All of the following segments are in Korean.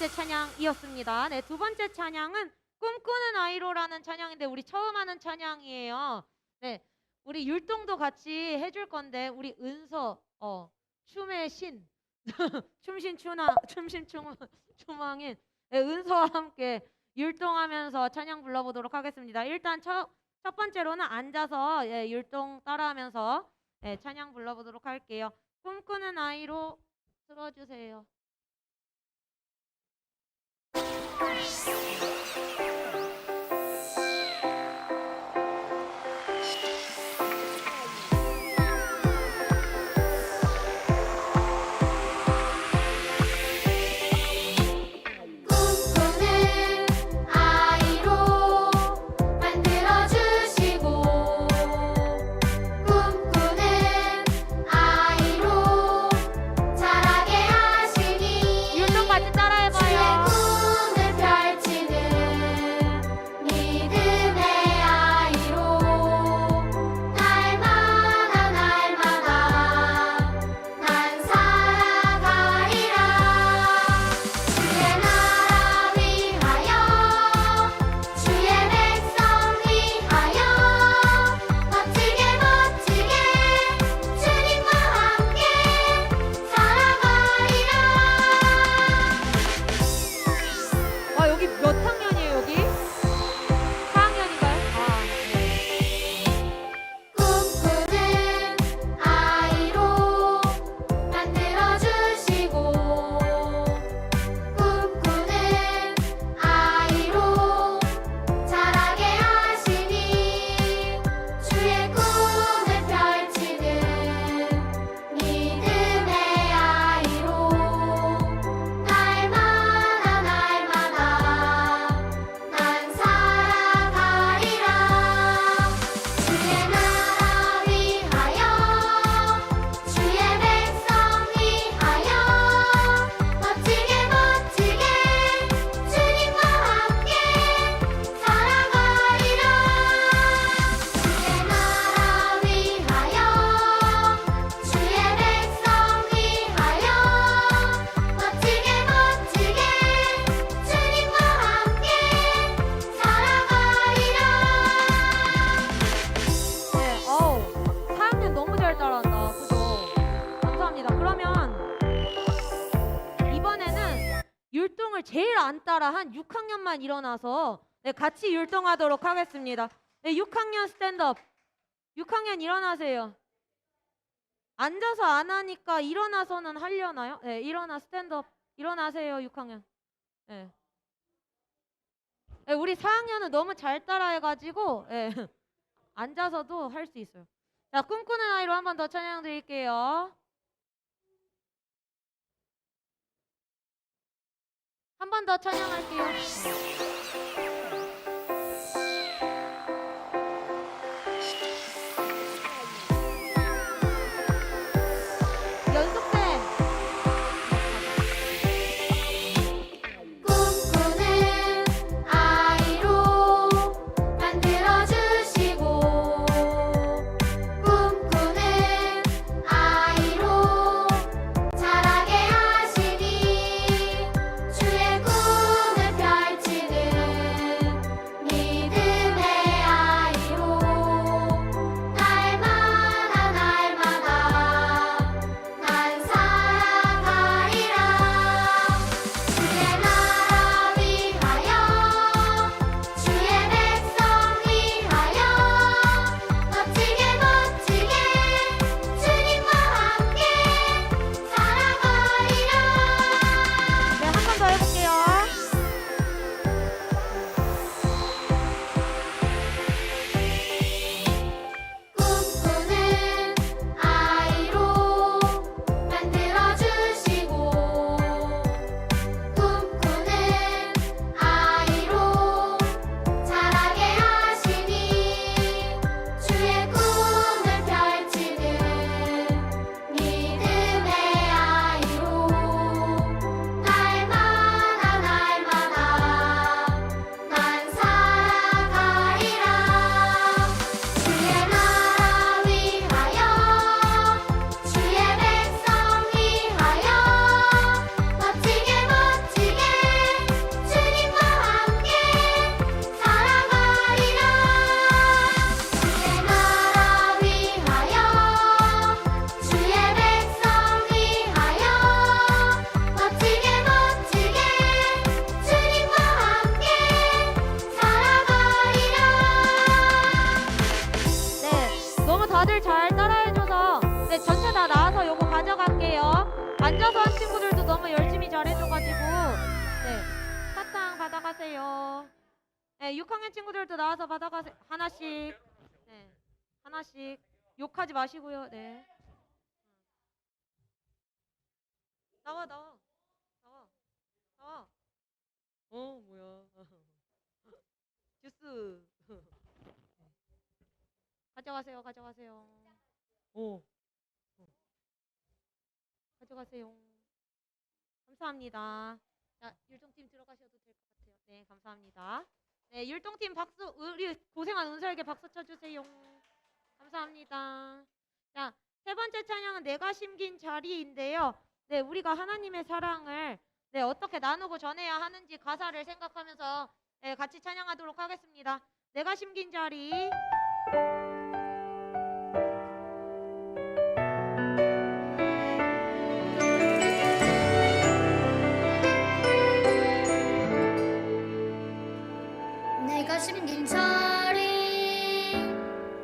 번째 찬양이었습니다. 네, 두 번째 찬양은 꿈꾸는 아이로라는 찬양인데 우리 처음 하는 찬양이에요. 네, 우리 율동도 같이 해줄 건데 우리 은서 춤의 신 춤신 추망인 네, 은서와 함께 율동하면서 찬양 불러보도록 하겠습니다. 일단 첫 번째로는 앉아서 율동 따라하면서 찬양 불러보도록 할게요. 꿈꾸는 아이로 들어주세요. 제일 안 따라한 6학년만 일어나서 같이 율동하도록 하겠습니다. 6학년 스탠드업. 6학년 일어나세요. 앉아서 안 하니까 일어나서는 하려나요? 네, 일어나 스탠드업. 일어나세요, 6학년. 네. 네, 우리 4학년은 너무 잘 따라해가지고 앉아서도 할 수 있어요. 자, 꿈꾸는 아이로 한 번 더 찬양 드릴게요. 한 번 더 찬양할게요. 자라게 하시니 주의 꿈을 펼치는 네, 6학년 친구들도 나와서 받아가세요. 하나씩. 네, 하나씩. 욕하지 마시고요. 네. 나와, 나와, 나와, 나와. 뭐야. 주스. 가져가세요, 가져가세요. 오, 가져가세요. 감사합니다. 자, 율동팀 들어가셔도 될 것 같아요. 네, 감사합니다. 네, 율동팀 박수, 우리 고생한 은설에게 박수 쳐주세요. 감사합니다. 자, 세 번째 찬양은 내가 심긴 자리인데요. 네, 우리가 하나님의 사랑을 네, 어떻게 나누고 전해야 하는지 가사를 생각하면서 네, 같이 찬양하도록 하겠습니다. 내가 심긴 자리. 내가 심긴 자리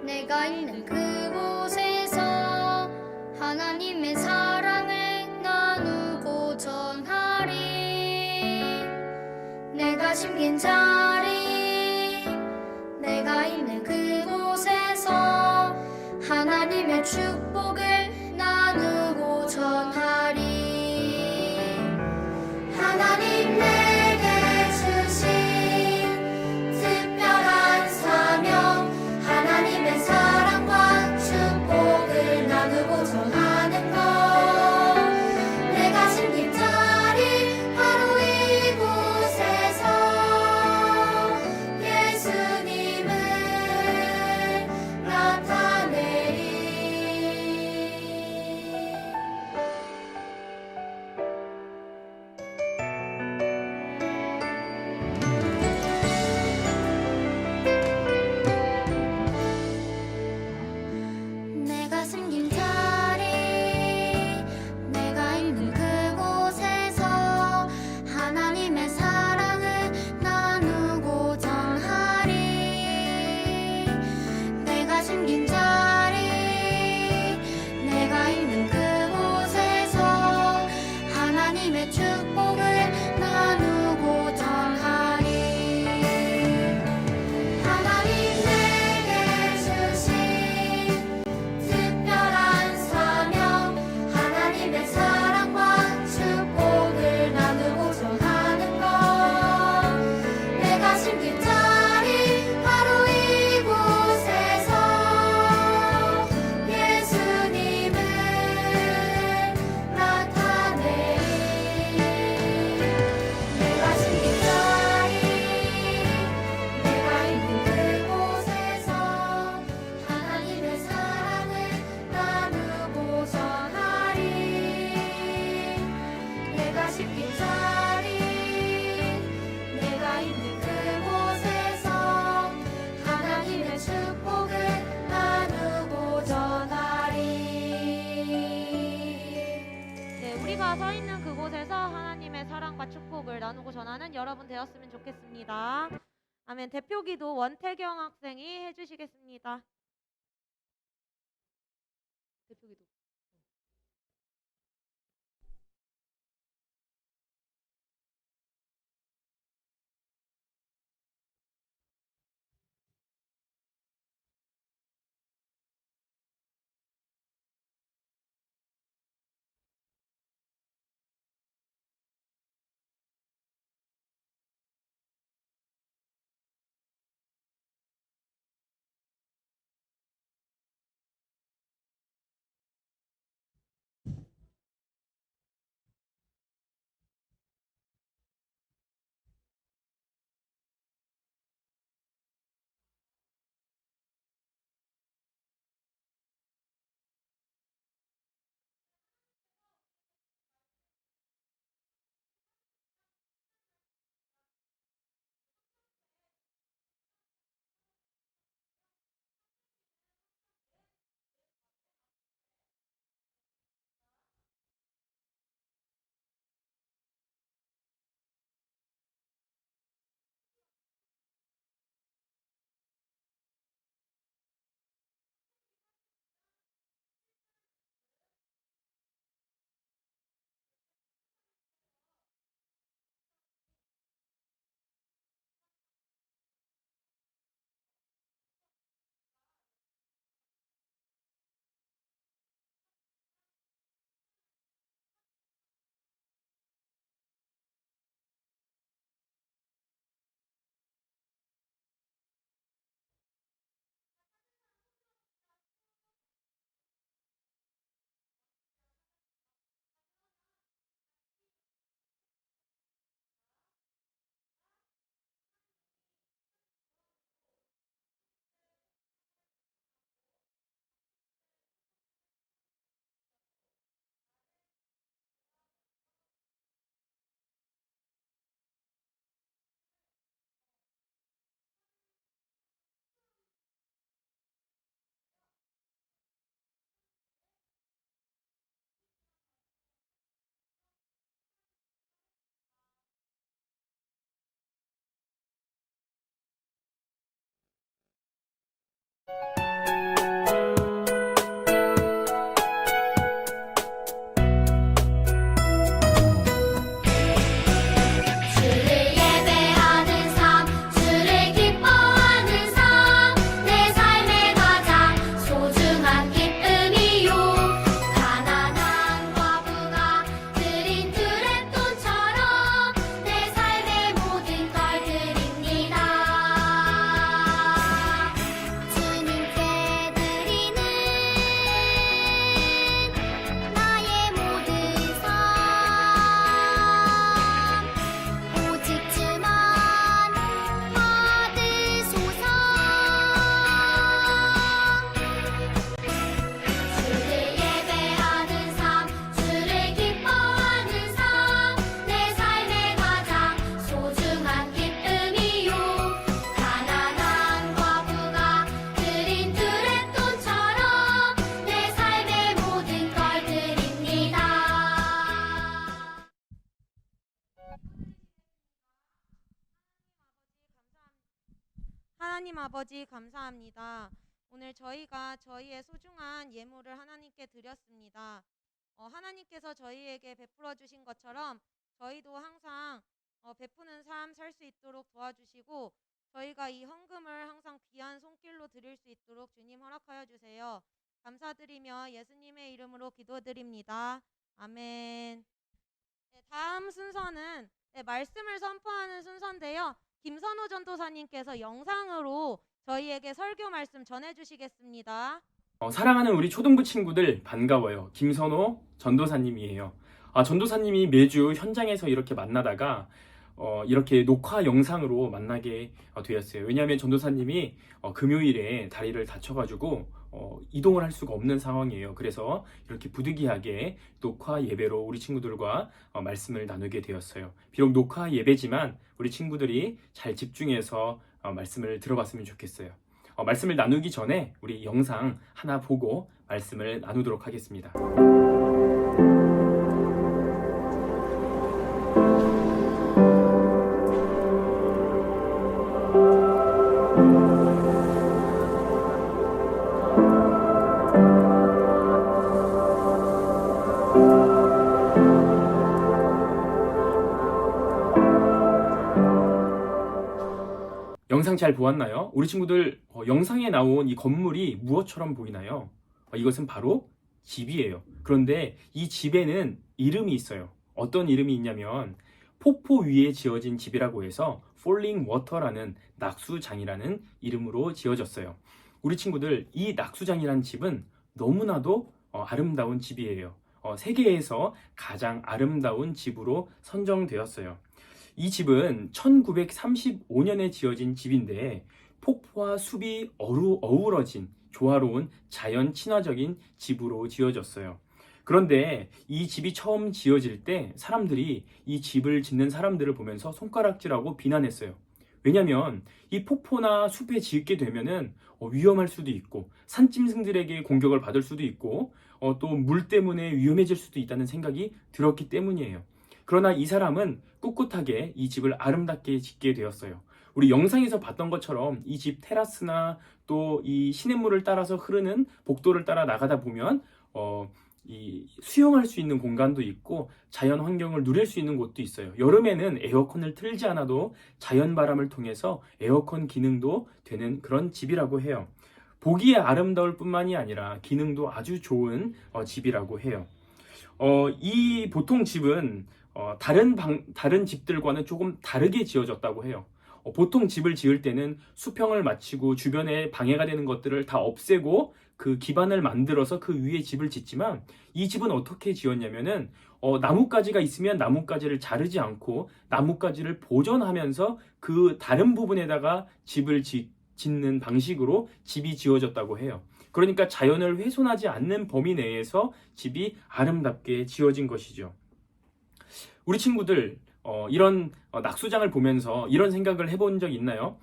내가 있는 그곳에서 하나님의 사랑을 나누고 전하리. 내가 심긴 자리 내가 있는 그곳에서 하나님의 축복을 나누고 전하리. 하나님 내게 주신 특별한 사명 하나님의 사랑과 축복을 나누고 전하는 것. 내가 심긴 자리 바로 이곳에서 예수님을 나타내리. 내가 숨긴 자리 내가 있는 그곳에서 하나님의 사랑을 나누고 전하리. 내가 숨긴 자리 내가 있는 그곳에서 하나님의 축복을 나누고 전하리. 하나님 내게 주신 특별한 사명 하나님의 사랑과 축복을 나누고 전하는 것. 내가 심긴 자리 바로 이곳에서 예수님을 나타내리. 내가 심긴 자리 내가 있는 그곳에서 하나님의 사랑을 나누고 전하리. 내가 심긴 자리 내가 있는 그곳에서 하나님의 축복을 나누고 전하리. 네, 우리가 서 있는 그곳에서 하나님의 사랑과 축복을 나누고 전하는 여러분 되었으면 좋겠습니다. 아멘. 대표기도 원태경 학생이 해주시겠습니다. 대표기도. 주를 예배하는 삶, 주를 기뻐하는 삶, 내 삶의 가장 소중한 기쁨이요. 가난한 과부가 드린 드랩돈처럼 내 삶의 모든 걸 드립니다. 주님께 드리는 나의 모든 삶, 오직 주만 받으소서. 주를 예배하는 삶, 주를 기뻐하는 삶, 내 삶의 가장 소중한 기쁨이요. 가난한 과부가 드린 드랩돈처럼 내 삶의 모든 걸 드립니다. 하나님 아버지 감사합니다. 오늘 저희가 저희의 소중한 예물을 하나님께 드렸습니다. 하나님께서 저희에게 베풀어 주신 것처럼 저희도 항상 베푸는 삶 살 수 있도록 도와주시고 저희가 이 헌금을 항상 귀한 손길로 드릴 수 있도록 주님 허락하여 주세요. 감사드리며 예수님의 이름으로 기도드립니다. 아멘. 네, 다음 순서는 말씀을 선포하는 순서인데요. 김선호 전도사님께서 영상으로 저희에게 설교 말씀 전해주시겠습니다. 사랑하는 우리 초등부 친구들 반가워요. 김선호 전도사님이에요. 전도사님이 매주 현장에서 이렇게 만나다가 이렇게 녹화 영상으로 만나게 되었어요. 왜냐하면 전도사님이 금요일에 다리를 다쳐가지고 이동을 할 수가 없는 상황이에요. 그래서 이렇게 부득이하게 녹화 예배로 우리 친구들과 말씀을 나누게 되었어요. 비록 녹화 예배지만 우리 친구들이 잘 집중해서 말씀을 들어봤으면 좋겠어요. 말씀을 나누기 전에 우리 영상 하나 보고 말씀을 나누도록 하겠습니다. 영상 잘 보았나요? 우리 친구들 영상에 나온 이 건물이 무엇처럼 보이나요? 이것은 바로 집이에요. 그런데 이 집에는 이름이 있어요. 어떤 이름이 있냐면 폭포 위에 지어진 집이라고 해서 Falling Water라는 낙수장이라는 이름으로 지어졌어요. 우리 친구들 이 낙수장이라는 집은 너무나도 아름다운 집이에요. 세계에서 가장 아름다운 집으로 선정되었어요. 이 집은 1935년에 지어진 집인데 폭포와 숲이 어우러진 조화로운 자연 친화적인 집으로 지어졌어요. 그런데 이 집이 처음 지어질 때 사람들이 이 집을 짓는 사람들을 보면서 손가락질하고 비난했어요. 왜냐하면 이 폭포나 숲에 짓게 되면은 위험할 수도 있고 산짐승들에게 공격을 받을 수도 있고 또 물 때문에 위험해질 수도 있다는 생각이 들었기 때문이에요. 그러나 이 사람은 꿋꿋하게 이 집을 아름답게 짓게 되었어요. 우리 영상에서 봤던 것처럼 이 집 테라스나 또 이 시냇물을 따라서 흐르는 복도를 따라 나가다 보면 이 수영할 수 있는 공간도 있고 자연 환경을 누릴 수 있는 곳도 있어요. 여름에는 에어컨을 틀지 않아도 자연 바람을 통해서 에어컨 기능도 되는 그런 집이라고 해요. 보기에 아름다울 뿐만이 아니라 기능도 아주 좋은 집이라고 해요. 이 보통 집은 다른 집들과는 조금 다르게 지어졌다고 해요. 보통 집을 지을 때는 수평을 맞추고 주변에 방해가 되는 것들을 다 없애고 그 기반을 만들어서 그 위에 집을 짓지만 이 집은 어떻게 지었냐면은 나뭇가지가 있으면 나뭇가지를 자르지 않고 나뭇가지를 보존하면서 그 다른 부분에다가 집을 짓는 방식으로 집이 지어졌다고 해요. 그러니까 자연을 훼손하지 않는 범위 내에서 집이 아름답게 지어진 것이죠. 우리 친구들 이런 낙수장을 보면서 이런 생각을 해본 적 있나요?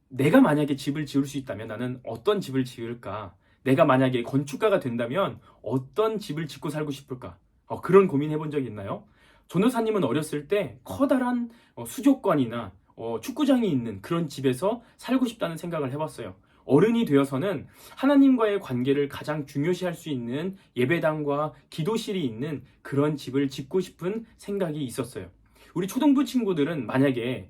내가 만약에 집을 지을 수 있다면 나는 어떤 집을 지을까? 내가 만약에 건축가가 된다면 어떤 집을 짓고 살고 싶을까? 그런 고민 해본 적 있나요? 전도사님은 어렸을 때 커다란 수족관이나 축구장이 있는 그런 집에서 살고 싶다는 생각을 해봤어요. 어른이 되어서는 하나님과의 관계를 가장 중요시할 수 있는 예배당과 기도실이 있는 그런 집을 짓고 싶은 생각이 있었어요. 우리 초등부 친구들은 만약에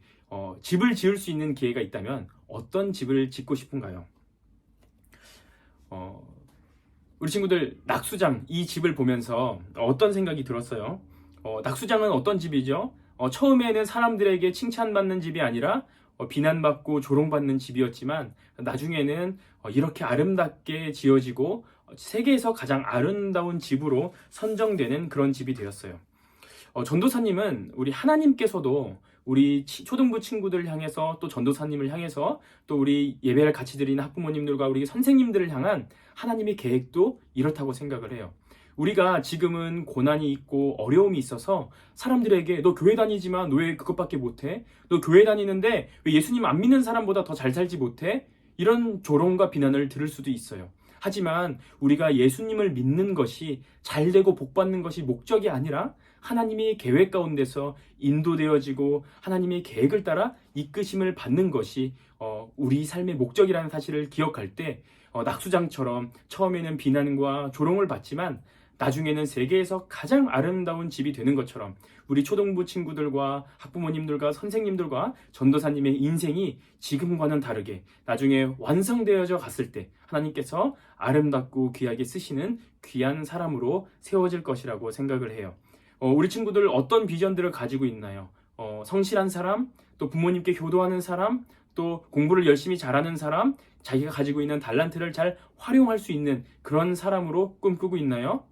집을 지을 수 있는 기회가 있다면 어떤 집을 짓고 싶은가요? 우리 친구들 낙수장 이 집을 보면서 어떤 생각이 들었어요? 낙수장은 어떤 집이죠? 처음에는 사람들에게 칭찬받는 집이 아니라 비난받고 조롱받는 집이었지만 나중에는 이렇게 아름답게 지어지고 세계에서 가장 아름다운 집으로 선정되는 그런 집이 되었어요. 전도사님은 우리 하나님께서도 우리 초등부 친구들을 향해서 또 전도사님을 향해서 또 우리 예배를 같이 드리는 학부모님들과 우리 선생님들을 향한 하나님의 계획도 이렇다고 생각을 해요. 우리가 지금은 고난이 있고 어려움이 있어서 사람들에게 너 교회 다니지만 너 왜 그것밖에 못해? 너 교회 다니는데 왜 예수님 안 믿는 사람보다 더 잘 살지 못해? 이런 조롱과 비난을 들을 수도 있어요. 하지만 우리가 예수님을 믿는 것이 잘되고 복받는 것이 목적이 아니라 하나님의 계획 가운데서 인도되어지고 하나님의 계획을 따라 이끄심을 받는 것이 우리 삶의 목적이라는 사실을 기억할 때 낙수장처럼 처음에는 비난과 조롱을 받지만 나중에는 세계에서 가장 아름다운 집이 되는 것처럼 우리 초등부 친구들과 학부모님들과 선생님들과 전도사님의 인생이 지금과는 다르게 나중에 완성되어져 갔을 때 하나님께서 아름답고 귀하게 쓰시는 귀한 사람으로 세워질 것이라고 생각을 해요. 우리 친구들 어떤 비전들을 가지고 있나요? 성실한 사람, 또 부모님께 효도하는 사람, 또 공부를 열심히 잘하는 사람, 자기가 가지고 있는 달란트를 잘 활용할 수 있는 그런 사람으로 꿈꾸고 있나요?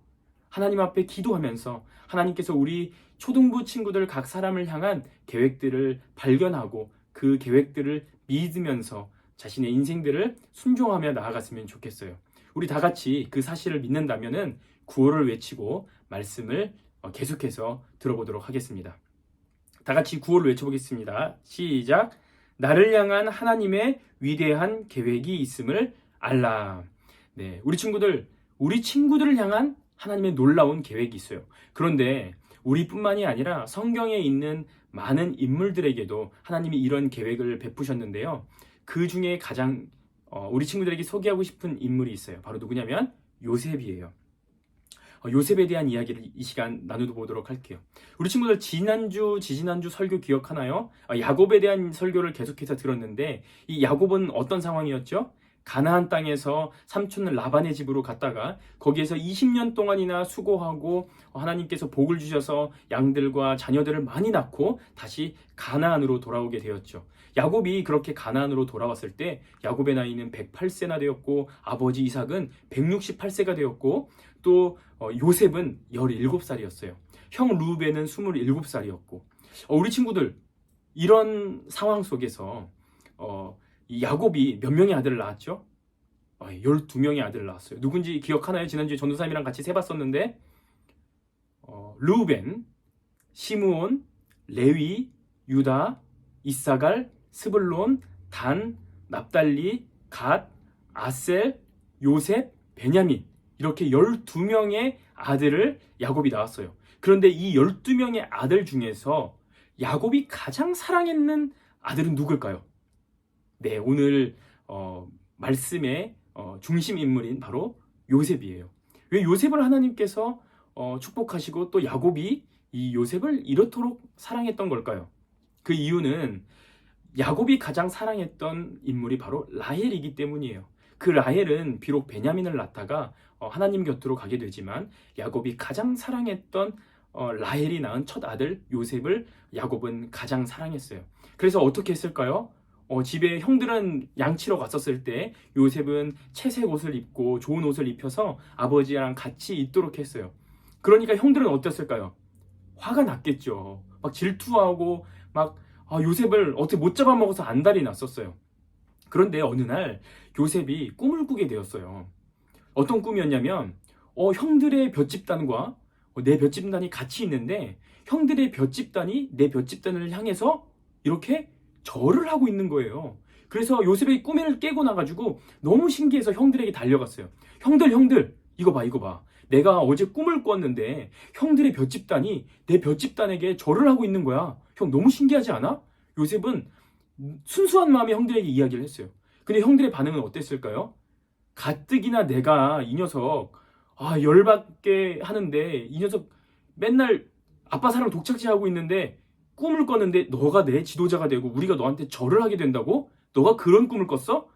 하나님 앞에 기도하면서 하나님께서 우리 초등부 친구들 각 사람을 향한 계획들을 발견하고 그 계획들을 믿으면서 자신의 인생들을 순종하며 나아갔으면 좋겠어요. 우리 다 같이 그 사실을 믿는다면은 구호를 외치고 말씀을 계속해서 들어보도록 하겠습니다. 다 같이 구호를 외쳐보겠습니다. 시작! 나를 향한 하나님의 위대한 계획이 있음을 알라. 네, 우리 친구들을 향한 하나님의 놀라운 계획이 있어요. 그런데 우리뿐만이 아니라 성경에 있는 많은 인물들에게도 하나님이 이런 계획을 베푸셨는데요. 그 중에 가장 우리 친구들에게 소개하고 싶은 인물이 있어요. 바로 누구냐면 요셉이에요. 요셉에 대한 이야기를 이 시간 나누어 보도록 할게요. 우리 친구들 지지난주 설교 기억하나요? 야곱에 대한 설교를 계속해서 들었는데 이 야곱은 어떤 상황이었죠? 가나안 땅에서 삼촌 라반의 집으로 갔다가 거기에서 20년 동안이나 수고하고 하나님께서 복을 주셔서 양들과 자녀들을 많이 낳고 다시 가나안으로 돌아오게 되었죠. 야곱이 그렇게 가나안으로 돌아왔을 때 야곱의 나이는 108세나 되었고 아버지 이삭은 168세가 되었고 또 요셉은 17살이었어요. 형 루벤은 27살이었고 우리 친구들 이런 상황 속에서 이 야곱이 몇 명의 아들을 낳았죠? 12명의 아들을 낳았어요. 누군지 기억하나요? 지난주에 전도사님이랑 같이 세봤었는데 루벤, 시므온, 레위, 유다, 이사갈, 스불론, 단, 납달리, 갓, 아셀, 요셉, 베냐민 이렇게 12명의 아들을 야곱이 낳았어요. 그런데 이 12명의 아들 중에서 야곱이 가장 사랑했는 아들은 누굴까요? 네, 오늘 말씀의 중심 인물인 바로 요셉이에요. 왜 요셉을 하나님께서 축복하시고 또 야곱이 이 요셉을 이렇도록 사랑했던 걸까요? 그 이유는 야곱이 가장 사랑했던 인물이 바로 라헬이기 때문이에요. 그 라헬은 비록 베냐민을 낳다가 하나님 곁으로 가게 되지만 야곱이 가장 사랑했던 라헬이 낳은 첫 아들 요셉을 야곱은 가장 사랑했어요. 그래서 어떻게 했을까요? 집에 형들은 양치러 갔었을 때 요셉은 채색 옷을 입고 좋은 옷을 입혀서 아버지랑 같이 있도록 했어요. 그러니까 형들은 어땠을까요? 화가 났겠죠. 막 질투하고 막 요셉을 어떻게 못 잡아먹어서 안달이 났었어요. 그런데 어느 날 요셉이 꿈을 꾸게 되었어요. 어떤 꿈이었냐면 형들의 볏집단과 내 볏집단이 같이 있는데 형들의 볏집단이 내 볏집단을 향해서 이렇게 절을 하고 있는 거예요. 그래서 요셉의 꿈을 깨고 나가지고 너무 신기해서 형들에게 달려갔어요. 형들 이거 봐. 내가 어제 꿈을 꿨는데 형들의 볏집단이 내 볏집단에게 절을 하고 있는 거야. 형 너무 신기하지 않아? 요셉은 순수한 마음에 형들에게 이야기를 했어요. 근데 형들의 반응은 어땠을까요? 가뜩이나 내가 이 녀석 열받게 하는데 이 녀석 맨날 아빠 사랑 독착지하고 있는데 꿈을 꿨는데 너가 내 지도자가 되고 우리가 너한테 절을 하게 된다고? 너가 그런 꿈을 꿨어?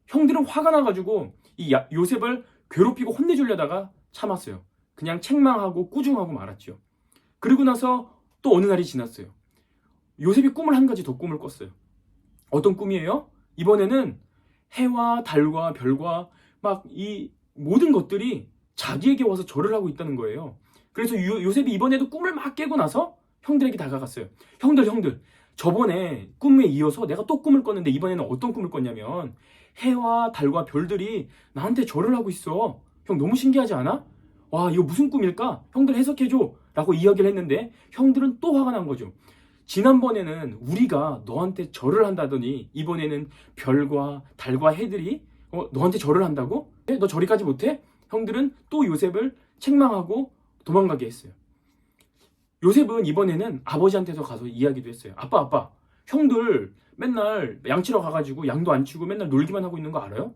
형들은 화가 나가지고 요셉을 괴롭히고 혼내주려다가 참았어요. 그냥 책망하고 꾸중하고 말았죠. 그리고 나서 또 어느 날이 지났어요. 요셉이 꿈을 한 가지 더 꿈을 꿨어요. 어떤 꿈이에요? 이번에는 해와 달과 별과 막 이 모든 것들이 자기에게 와서 절을 하고 있다는 거예요. 그래서 요셉이 이번에도 꿈을 막 깨고 나서 형들에게 다가갔어요. 형들, 저번에 꿈에 이어서 내가 또 꿈을 꿨는데 이번에는 어떤 꿈을 꿨냐면 해와 달과 별들이 나한테 절을 하고 있어. 형 너무 신기하지 않아? 와, 이거 무슨 꿈일까? 형들 해석해줘 라고 이야기를 했는데 형들은 또 화가 난 거죠. 지난번에는 우리가 너한테 절을 한다더니 이번에는 별과 달과 해들이 너한테 절을 한다고? 너 저리까지 못해? 형들은 또 요셉을 책망하고 도망가게 했어요. 요셉은 이번에는 아버지한테서 가서 이야기도 했어요. 아빠, 형들 맨날 양치러 가가지고 양도 안 치고 맨날 놀기만 하고 있는 거 알아요?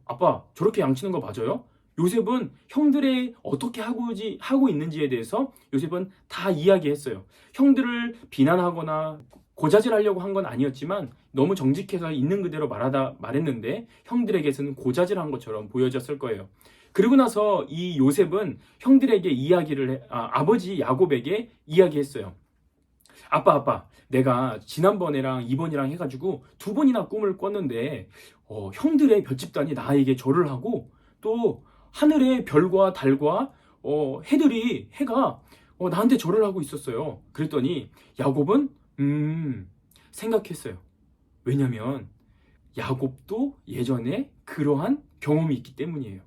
아빠, 저렇게 양치는 거 맞아요? 요셉은 형들의 어떻게 하고 있는지에 대해서 요셉은 다 이야기했어요. 형들을 비난하거나 고자질하려고 한 건 아니었지만 너무 정직해서 있는 그대로 말했는데 형들에게서는 고자질한 것처럼 보여졌을 거예요. 그리고 나서 이 요셉은 형들에게 아버지 야곱에게 이야기했어요. 아빠, 내가 지난번에랑 이번이랑 해가지고 2번이나 꿈을 꿨는데 형들의 별 집단이 나에게 절을 하고 또 하늘의 별과 달과 해가 나한테 절을 하고 있었어요. 그랬더니 야곱은 생각했어요. 왜냐면 야곱도 예전에 그러한 경험이 있기 때문이에요.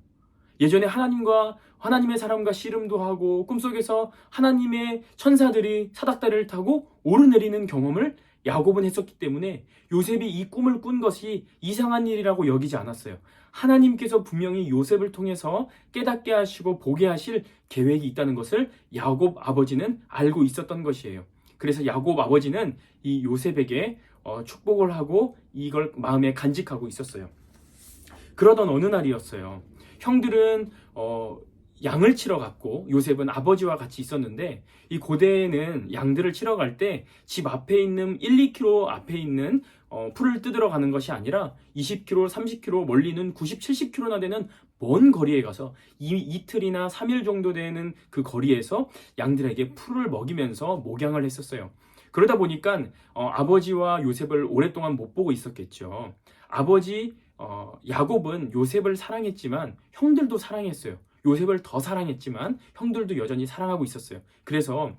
예전에 하나님의 사람과 씨름도 하고 꿈속에서 하나님의 천사들이 사닥다리를 타고 오르내리는 경험을 야곱은 했었기 때문에 요셉이 이 꿈을 꾼 것이 이상한 일이라고 여기지 않았어요. 하나님께서 분명히 요셉을 통해서 깨닫게 하시고 보게 하실 계획이 있다는 것을 야곱 아버지는 알고 있었던 것이에요. 그래서 야곱 아버지는 이 요셉에게 축복을 하고 이걸 마음에 간직하고 있었어요. 그러던 어느 날이었어요. 형들은 양을 치러 갔고 요셉은 아버지와 같이 있었는데 이 고대에는 양들을 치러 갈 때 집 앞에 있는 1-2km 앞에 있는 풀을 뜯으러 가는 것이 아니라 20km, 30km 멀리는 90, 70km나 되는 먼 거리에 가서 이틀이나 3일 정도 되는 그 거리에서 양들에게 풀을 먹이면서 목양을 했었어요. 그러다 보니까 아버지와 요셉을 오랫동안 못 보고 있었겠죠. 아버지 야곱은 요셉을 사랑했지만 형들도 사랑했어요. 요셉을 더 사랑했지만 형들도 여전히 사랑하고 있었어요. 그래서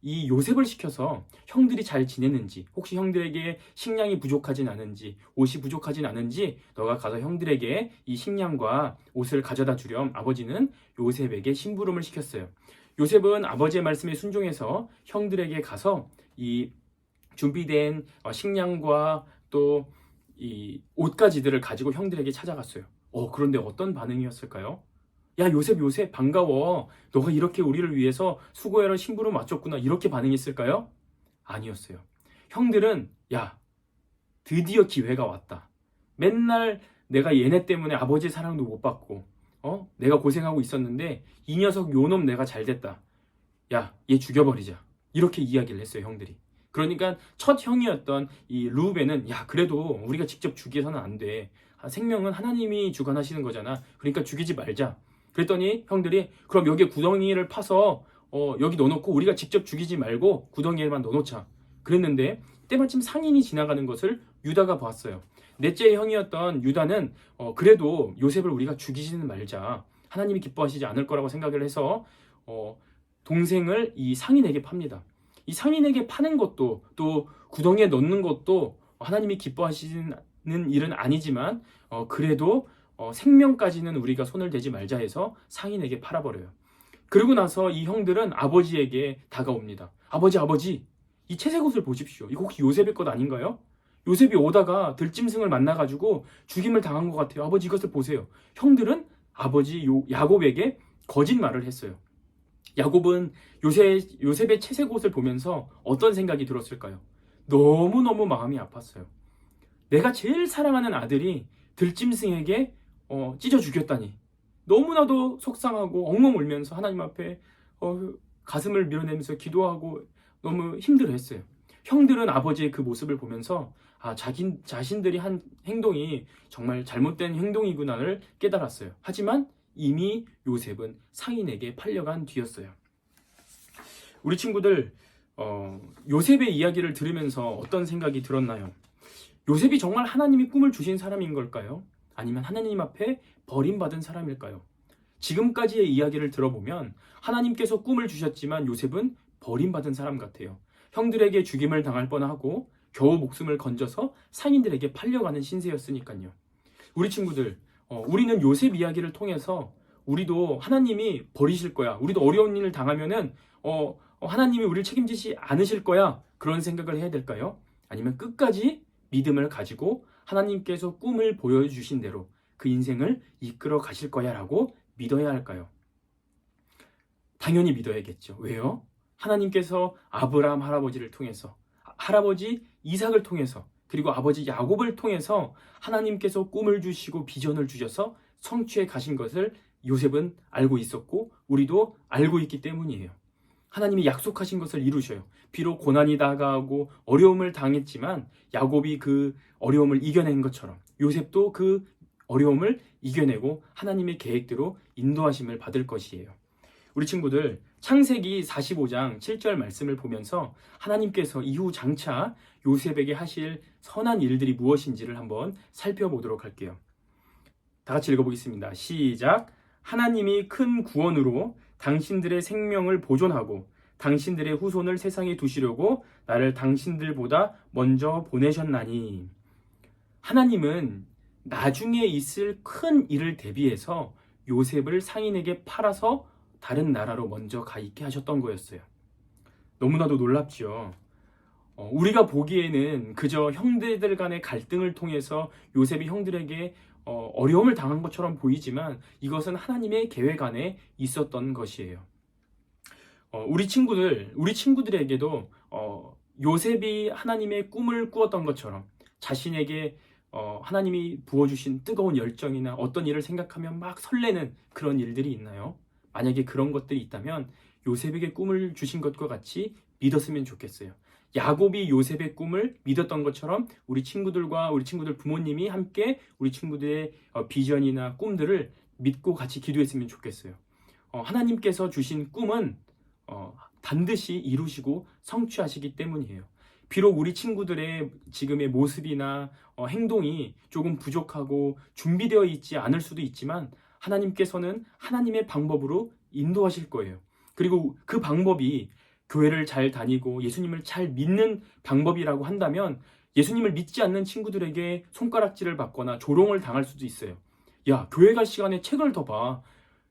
이 요셉을 시켜서 형들이 잘 지내는지, 혹시 형들에게 식량이 부족하진 않은지, 옷이 부족하진 않은지 너가 가서 형들에게 이 식량과 옷을 가져다 주렴. 아버지는 요셉에게 심부름을 시켰어요. 요셉은 아버지의 말씀에 순종해서 형들에게 가서 이 준비된 식량과 또 이 옷가지들을 가지고 형들에게 찾아갔어요. 그런데 어떤 반응이었을까요? 야, 요셉 반가워. 너가 이렇게 우리를 위해서 수고해라 심부름 맞췄구나. 이렇게 반응했을까요? 아니었어요. 형들은 야, 드디어 기회가 왔다. 맨날 내가 얘네 때문에 아버지의 사랑도 못 받고 내가 고생하고 있었는데 이 녀석 요놈 내가 잘 됐다. 야, 얘 죽여버리자. 이렇게 이야기를 했어요, 형들이. 그러니까 첫 형이었던 이 르우벤은 야, 그래도 우리가 직접 죽여서는 안 돼. 생명은 하나님이 주관하시는 거잖아. 그러니까 죽이지 말자. 그랬더니 형들이 그럼 여기에 구덩이를 파서 여기 넣어놓고 우리가 직접 죽이지 말고 구덩이에만 넣어놓자. 그랬는데 때마침 상인이 지나가는 것을 유다가 봤어요. 넷째 형이었던 유다는 그래도 요셉을 우리가 죽이지는 말자. 하나님이 기뻐하시지 않을 거라고 생각을 해서 동생을 이 상인에게 팝니다. 이 상인에게 파는 것도 또 구덩이에 넣는 것도 하나님이 기뻐하시는 일은 아니지만 그래도 생명까지는 우리가 손을 대지 말자 해서 상인에게 팔아버려요. 그리고 나서 이 형들은 아버지에게 다가옵니다. 아버지, 이 채색 옷을 보십시오. 이거 혹시 요셉의 것 아닌가요? 요셉이 오다가 들짐승을 만나가지고 죽임을 당한 것 같아요. 아버지 이것을 보세요. 형들은 아버지 야곱에게 거짓말을 했어요. 야곱은 요셉의 채색 옷을 보면서 어떤 생각이 들었을까요? 너무너무 마음이 아팠어요. 내가 제일 사랑하는 아들이 들짐승에게 찢어 죽였다니 너무나도 속상하고 엉엉 울면서 하나님 앞에 가슴을 밀어내면서 기도하고 너무 힘들어했어요. 형들은 아버지의 그 모습을 보면서 자신들이 한 행동이 정말 잘못된 행동이구나를 깨달았어요. 하지만 이미 요셉은 상인에게 팔려간 뒤였어요. 우리 친구들 요셉의 이야기를 들으면서 어떤 생각이 들었나요? 요셉이 정말 하나님이 꿈을 주신 사람인 걸까요? 아니면 하나님 앞에 버림받은 사람일까요? 지금까지의 이야기를 들어보면 하나님께서 꿈을 주셨지만 요셉은 버림받은 사람 같아요. 형들에게 죽임을 당할 뻔하고 겨우 목숨을 건져서 상인들에게 팔려가는 신세였으니까요. 우리 친구들, 우리는 요셉 이야기를 통해서 우리도 하나님이 버리실 거야. 우리도 어려운 일을 당하면은 하나님이 우리를 책임지지 않으실 거야. 그런 생각을 해야 될까요? 아니면 끝까지 믿음을 가지고 하나님께서 꿈을 보여주신 대로 그 인생을 이끌어 가실 거야 라고 믿어야 할까요? 당연히 믿어야겠죠. 왜요? 하나님께서 아브라함 할아버지를 통해서, 할아버지 이삭을 통해서, 그리고 아버지 야곱을 통해서 하나님께서 꿈을 주시고 비전을 주셔서 성취해 가신 것을 요셉은 알고 있었고 우리도 알고 있기 때문이에요. 하나님이 약속하신 것을 이루셔요. 비록 고난이 다가오고 어려움을 당했지만 야곱이 그 어려움을 이겨낸 것처럼 요셉도 그 어려움을 이겨내고 하나님의 계획대로 인도하심을 받을 것이에요. 우리 친구들, 창세기 45장 7절 말씀을 보면서 하나님께서 이후 장차 요셉에게 하실 선한 일들이 무엇인지를 한번 살펴보도록 할게요. 다 같이 읽어보겠습니다. 시작. 하나님이 큰 구원으로 당신들의 생명을 보존하고 당신들의 후손을 세상에 두시려고 나를 당신들보다 먼저 보내셨나니. 하나님은 나중에 있을 큰 일을 대비해서 요셉을 상인에게 팔아서 다른 나라로 먼저 가 있게 하셨던 거였어요. 너무나도 놀랍죠. 우리가 보기에는 그저 형제들 간의 갈등을 통해서 요셉이 형들에게 어려움을 당한 것처럼 보이지만 이것은 하나님의 계획 안에 있었던 것이에요. 우리 친구들에게도 요셉이 하나님의 꿈을 꾸었던 것처럼 자신에게 하나님이 부어주신 뜨거운 열정이나 어떤 일을 생각하면 막 설레는 그런 일들이 있나요? 만약에 그런 것들이 있다면 요셉에게 꿈을 주신 것과 같이 믿었으면 좋겠어요. 야곱이 요셉의 꿈을 믿었던 것처럼 우리 친구들 부모님이 함께 우리 친구들의 비전이나 꿈들을 믿고 같이 기도했으면 좋겠어요. 하나님께서 주신 꿈은 반드시 이루시고 성취하시기 때문이에요. 비록 우리 친구들의 지금의 모습이나 행동이 조금 부족하고 준비되어 있지 않을 수도 있지만 하나님께서는 하나님의 방법으로 인도하실 거예요. 그리고 그 방법이 교회를 잘 다니고 예수님을 잘 믿는 방법이라고 한다면 예수님을 믿지 않는 친구들에게 손가락질을 받거나 조롱을 당할 수도 있어요. 야, 교회 갈 시간에 책을 더 봐.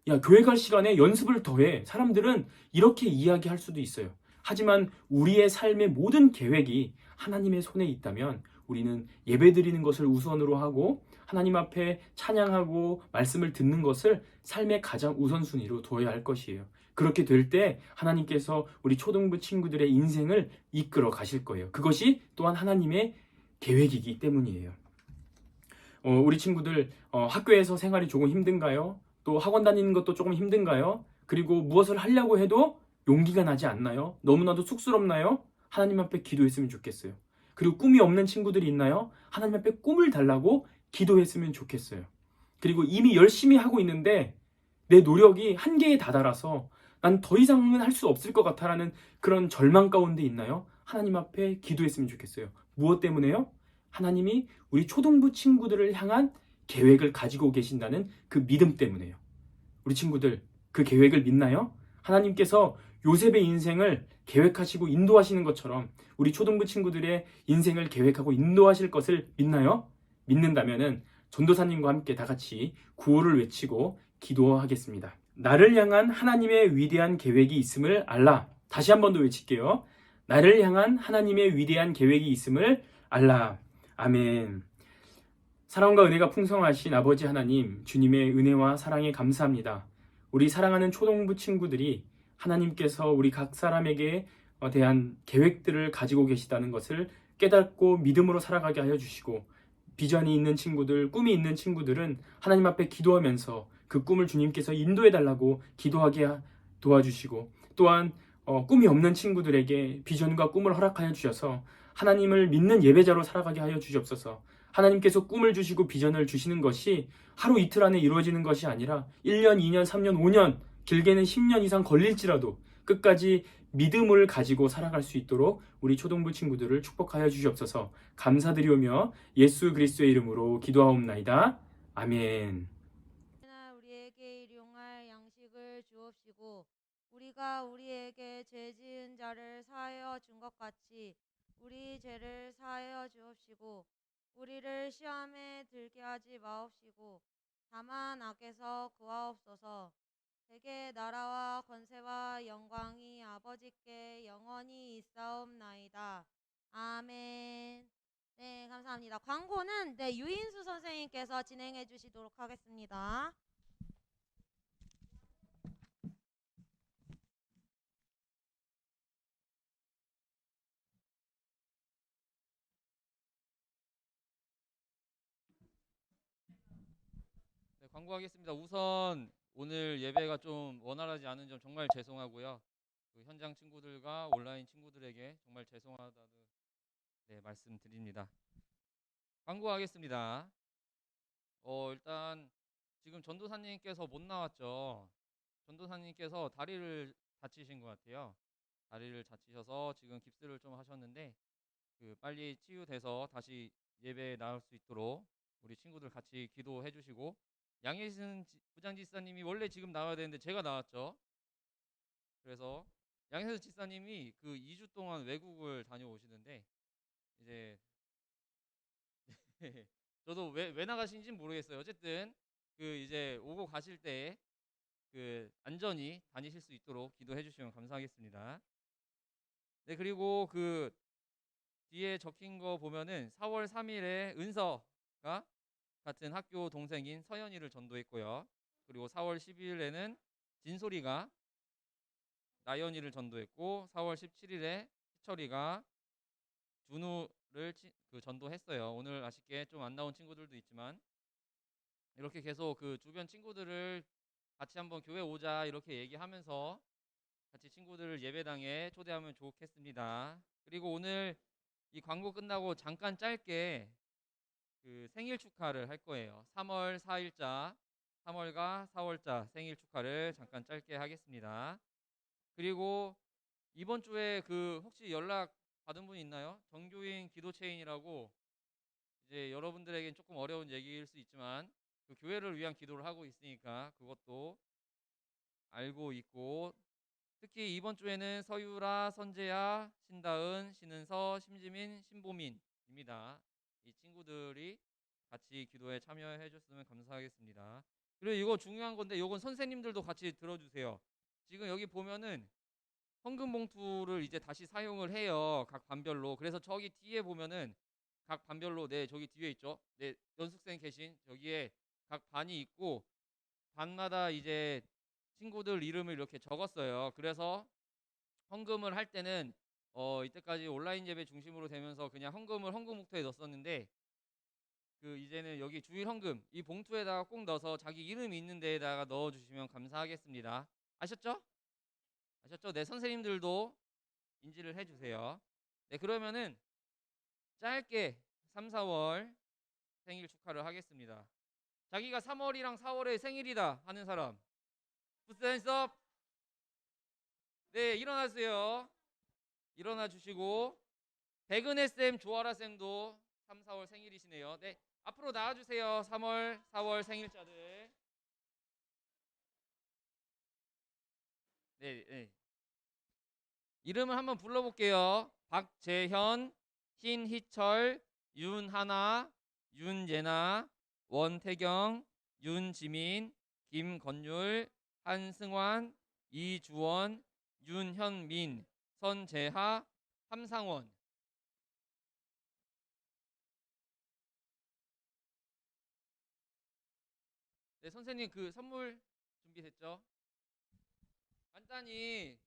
야, 교회 갈 시간에 연습을 더 해. 사람들은 이렇게 이야기할 수도 있어요. 하지만 우리의 삶의 모든 계획이 하나님의 손에 있다면 우리는 예배드리는 것을 우선으로 하고 하나님 앞에 찬양하고 말씀을 듣는 것을 삶의 가장 우선순위로 두어야 할 것이에요. 그렇게 될 때 하나님께서 우리 초등부 친구들의 인생을 이끌어 가실 거예요. 그것이 또한 하나님의 계획이기 때문이에요. 우리 친구들 학교에서 생활이 조금 힘든가요? 또 학원 다니는 것도 조금 힘든가요? 그리고 무엇을 하려고 해도 용기가 나지 않나요? 너무나도 쑥스럽나요? 하나님 앞에 기도했으면 좋겠어요. 그리고 꿈이 없는 친구들이 있나요? 하나님 앞에 꿈을 달라고 기도했으면 좋겠어요. 그리고 이미 열심히 하고 있는데 내 노력이 한계에 다다라서 난 더 이상은 할 수 없을 것 같아라는 그런 절망 가운데 있나요? 하나님 앞에 기도했으면 좋겠어요. 무엇 때문에요? 하나님이 우리 초등부 친구들을 향한 계획을 가지고 계신다는 그 믿음 때문에요. 우리 친구들, 그 계획을 믿나요? 하나님께서 요셉의 인생을 계획하시고 인도하시는 것처럼 우리 초등부 친구들의 인생을 계획하고 인도하실 것을 믿나요? 믿는다면은 전도사님과 함께 다 같이 구호를 외치고 기도하겠습니다. 나를 향한 하나님의 위대한 계획이 있음을 알라. 다시 한 번 더 외칠게요. 나를 향한 하나님의 위대한 계획이 있음을 알라. 아멘. 사랑과 은혜가 풍성하신 아버지 하나님, 주님의 은혜와 사랑에 감사합니다. 우리 사랑하는 초등부 친구들이 하나님께서 우리 각 사람에게 대한 계획들을 가지고 계시다는 것을 깨닫고 믿음으로 살아가게 하여 주시고 비전이 있는 친구들, 꿈이 있는 친구들은 하나님 앞에 기도하면서 그 꿈을 주님께서 인도해 달라고 기도하게 도와주시고, 또한 꿈이 없는 친구들에게 비전과 꿈을 허락하여 주셔서 하나님을 믿는 예배자로 살아가게 하여 주시옵소서. 하나님께서 꿈을 주시고 비전을 주시는 것이 하루 이틀 안에 이루어지는 것이 아니라 1년, 2년, 3년, 5년, 길게는 10년 이상 걸릴지라도 끝까지 믿음을 가지고 살아갈 수 있도록 우리 초등부 친구들을 축복하여 주시옵소서. 감사드리오며 예수 그리스도의 이름으로 기도하옵나이다. 아멘. 우리에게 일용할 양식을 주옵시고 우리가 우리에게 죄 지은 자를 사하여 준 것 같이 우리 죄를 사하여 주옵시고 우리를 시험에 들게 하지 마옵시고 다만 악에서 구하옵소서. 대개 나라와 권세와 영광이 아버지께 영원히 있사옵나이다. 아멘. 네, 감사합니다. 광고는 유인수 선생님께서 진행해 주시도록 하겠습니다. 네, 광고하겠습니다. 우선 오늘 예배가 좀 원활하지 않은 점 정말 죄송하고요. 그 현장 친구들과 온라인 친구들에게 정말 죄송하다는 말씀드립니다. 광고하겠습니다. 일단 지금 전도사님께서 못 나왔죠. 전도사님께서 다리를 다치신 것 같아요. 다리를 다치셔서 지금 깁스를 좀 하셨는데 빨리 치유돼서 다시 예배에 나올 수 있도록 우리 친구들 같이 기도해 주시고, 양혜승 부장지사님이 원래 지금 나와야 되는데 제가 나왔죠. 그래서 양혜승 지사님이 2주 동안 외국을 다녀오시는데 이제 저도 왜 나가신지 모르겠어요. 어쨌든 이제 오고 가실 때 안전히 다니실 수 있도록 기도해 주시면 감사하겠습니다. 네, 그리고 뒤에 적힌 거 보면은 4월 3일에 은서가 같은 학교 동생인 서연이를 전도했고요. 그리고 4월 10일에는 진솔이가 나연이를 전도했고 4월 17일에 희철이가 준우를 전도했어요. 오늘 아쉽게 좀 안 나온 친구들도 있지만 이렇게 계속 주변 친구들을 같이 한번 교회 오자 이렇게 얘기하면서 같이 친구들을 예배당에 초대하면 좋겠습니다. 그리고 오늘 이 광고 끝나고 잠깐 짧게 생일 축하를 할 거예요. 3월 4일자, 3월과 4월자 생일 축하를 잠깐 짧게 하겠습니다. 그리고 이번 주에 혹시 연락 받은 분 있나요? 정교인 기도 체인이라고 이제 여러분들에겐 조금 어려운 얘기일 수 있지만 교회를 위한 기도를 하고 있으니까 그것도 알고 있고, 특히 이번 주에는 서유라, 선재야, 신다은, 신은서, 심지민, 신보민입니다. 이 친구들이 같이 기도에 참여해 줬으면 감사하겠습니다. 그리고 이거 중요한 건데 이건 선생님들도 같이 들어주세요. 지금 여기 보면은 헌금 봉투를 이제 다시 사용을 해요. 각 반별로. 그래서 저기 뒤에 보면은 각 반별로 저기 뒤에 있죠. 연숙생 계신 저기에 각 반이 있고 반마다 이제 친구들 이름을 이렇게 적었어요. 그래서 헌금을 할 때는 이때까지 온라인 예배 중심으로 되면서 그냥 헌금을 헌금 봉투에 넣었었는데 이제는 여기 주일 헌금 이 봉투에다가 꼭 넣어서 자기 이름이 있는 데에다가 넣어주시면 감사하겠습니다. 아셨죠? 아셨죠? 네, 선생님들도 인지를 해주세요. 네, 그러면은 짧게 3, 4월 생일 축하를 하겠습니다. 자기가 3월이랑 4월에 생일이다 하는 사람 Put hands up. 네, 일어나세요. 일어나 주시고, 백은혜 쌤, 조아라 쌤도 3, 4월 생일이시네요. 네, 앞으로 나와주세요. 3월, 4월 생일자들. 네. 이름을 한번 불러볼게요. 박재현, 신희철, 윤하나, 윤예나, 원태경, 윤지민, 김건율, 한승환, 이주원, 윤현민, 선재하, 함상원. 네, 선생님 선물 준비됐죠? 간단히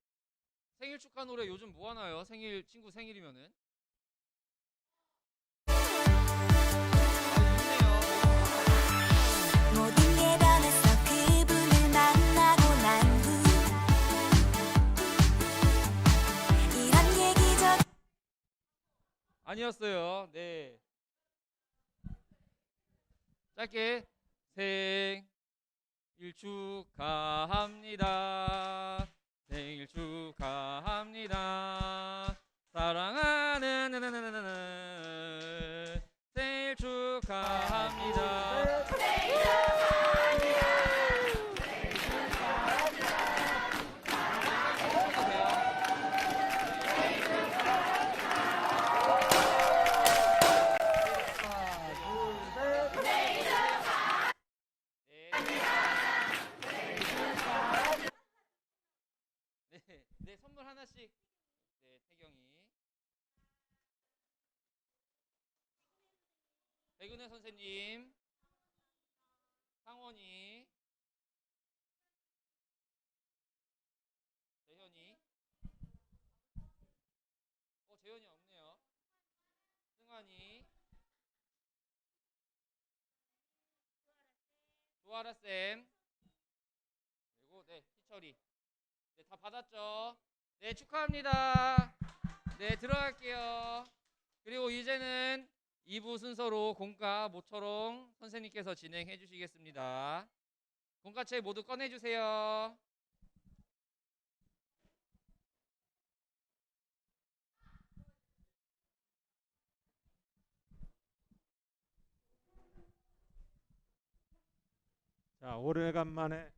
생일 축하 노래 요즘 뭐 하나요? 친구 생일이면은 아니었어요. 네. 짧게 생일 축하합니다. 생일 축하합니다. 사랑하는 생일 축하합니다. 네, 선물 하나씩. 네, 태경이. 백은혜 선생님, 상원이, 재현이. 재현이 없네요. 승환이, 조아라 쌤, 그리고 네, 희철이. 네, 다 받았죠? 네, 축하합니다. 네, 들어갈게요. 그리고 이제는 2부 순서로 공과 모처럼 선생님께서 진행해 주시겠습니다. 공과책 모두 꺼내 주세요. 자, 오래간만에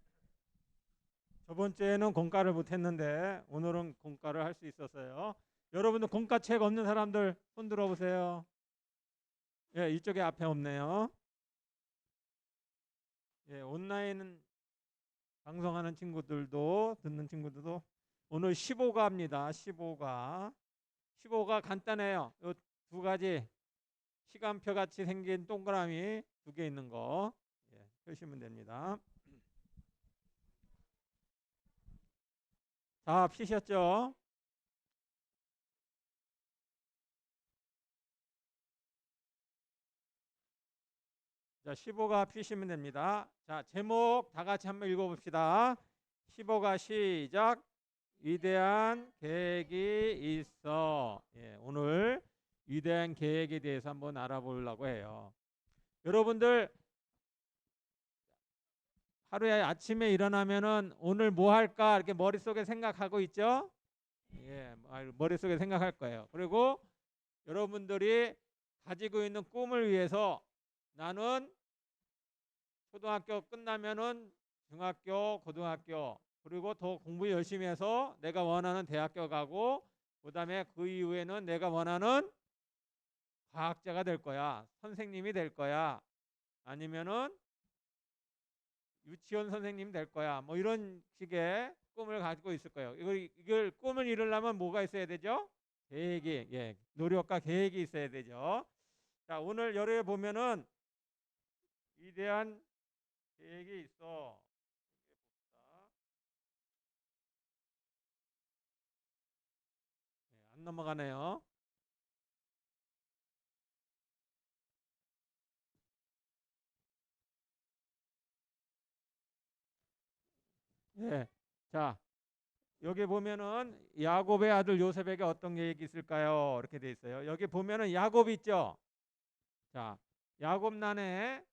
저번 주에는 공과를 못했는데 오늘은 공과를 할 수 있었어요. 여러분들 공과책 없는 사람들 손 들어보세요. 예, 이쪽에 앞에 없네요. 예, 온라인 방송하는 친구들도 듣는 친구들도 오늘 15가입니다. 15가. 15가 간단해요. 요 두 가지 시간표 같이 생긴 동그라미 두 개 있는 거 펴시면 됩니다. 다 피셨죠? 자, 15가 피시면 됩니다. 자, 제목 다 같이 한번 읽어봅시다. 15가 시작. 위대한 계획이 있어. 예, 오늘 위대한 계획에 대해서 한번 알아보려고 해요. 여러분들 하루에 아침에 일어나면은 오늘 뭐 할까 이렇게 머릿속에 생각하고 있죠? 예, 머릿속에 생각할 거예요. 그리고 여러분들이 가지고 있는 꿈을 위해서 나는 초등학교 끝나면은 중학교, 고등학교 그리고 더 공부 열심히 해서 내가 원하는 대학교 가고 그다음에 그 이후에는 내가 원하는 과학자가 될 거야. 선생님이 될 거야. 아니면은 유치원 선생님 될 거야. 뭐 이런 식의 꿈을 가지고 있을 거예요. 이걸 꿈을 이루려면 뭐가 있어야 되죠? 계획이, 예, 노력과 계획이 있어야 되죠. 자, 오늘 열에 보면은 위대한 계획이 있어. 안 넘어가네요. 예. 자, 여기 보면은 야곱의 아들 요셉에게 어떤 계획이 있을까요? 이렇게 돼 있어요. 여기 보면은 야곱 있죠? 자, 야곱란에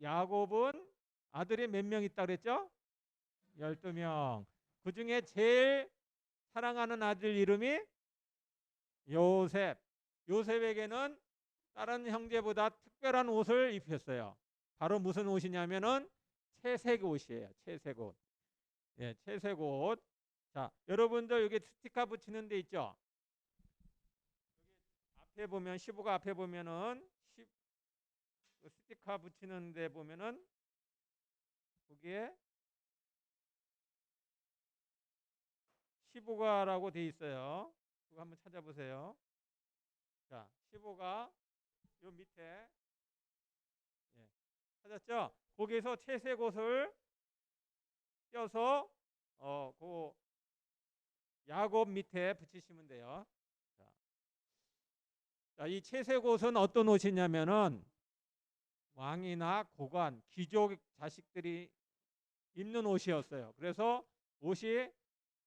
야곱은 아들이 몇 명 있다 그랬죠? 12명. 그 중에 제일 사랑하는 아들 이름이 요셉. 요셉에게는 다른 형제보다 특별한 옷을 입혔어요. 바로 무슨 옷이냐면은 채색 옷이에요. 채색 옷. 예, 채색 옷. 자, 여러분들 여기 스티커 붙이는 데 있죠? 여기 앞에 보면 15가 앞에 보면은 스티커 붙이는 데 보면은 거기에 15가라고 돼 있어요. 그거 한번 찾아보세요. 자, 15가 요 밑에 예, 찾았죠? 거기에서 채색 옷을 껴서 그 야곱 밑에 붙이시면 돼요. 자, 이 채색 옷은 어떤 옷이냐면은 왕이나 고관, 귀족 자식들이 입는 옷이었어요. 그래서 옷이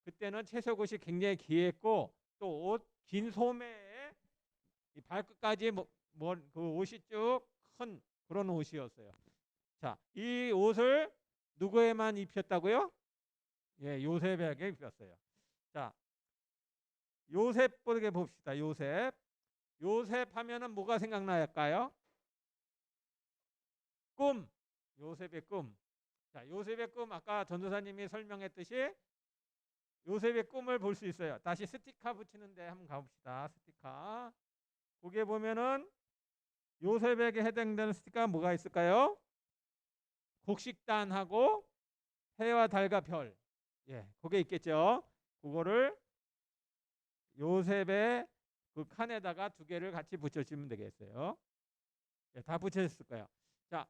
그때는 채색 옷이 굉장히 귀했고 또 옷 긴 소매에 발끝까지 그 옷이 쭉 큰 그런 옷이었어요. 자, 이 옷을 누구에만 입혔다고요? 예, 요셉에게 입혔어요. 자, 요셉 보게 봅시다. 요셉. 요셉 하면은 뭐가 생각날까요? 꿈. 요셉의 꿈. 자, 요셉의 꿈 아까 전도사님이 설명했듯이 요셉의 꿈을 볼 수 있어요. 다시 스티커 붙이는데 한번 가봅시다. 스티커. 거기에 보면은 요셉에게 해당되는 스티커가 뭐가 있을까요? 곡식단하고 해와 달과 별. 예, 그게 있겠죠. 그거를 요셉의 그 칸에다가 두 개를 같이 붙여주면 되겠어요. 예, 다 붙여졌을 거예요. 자,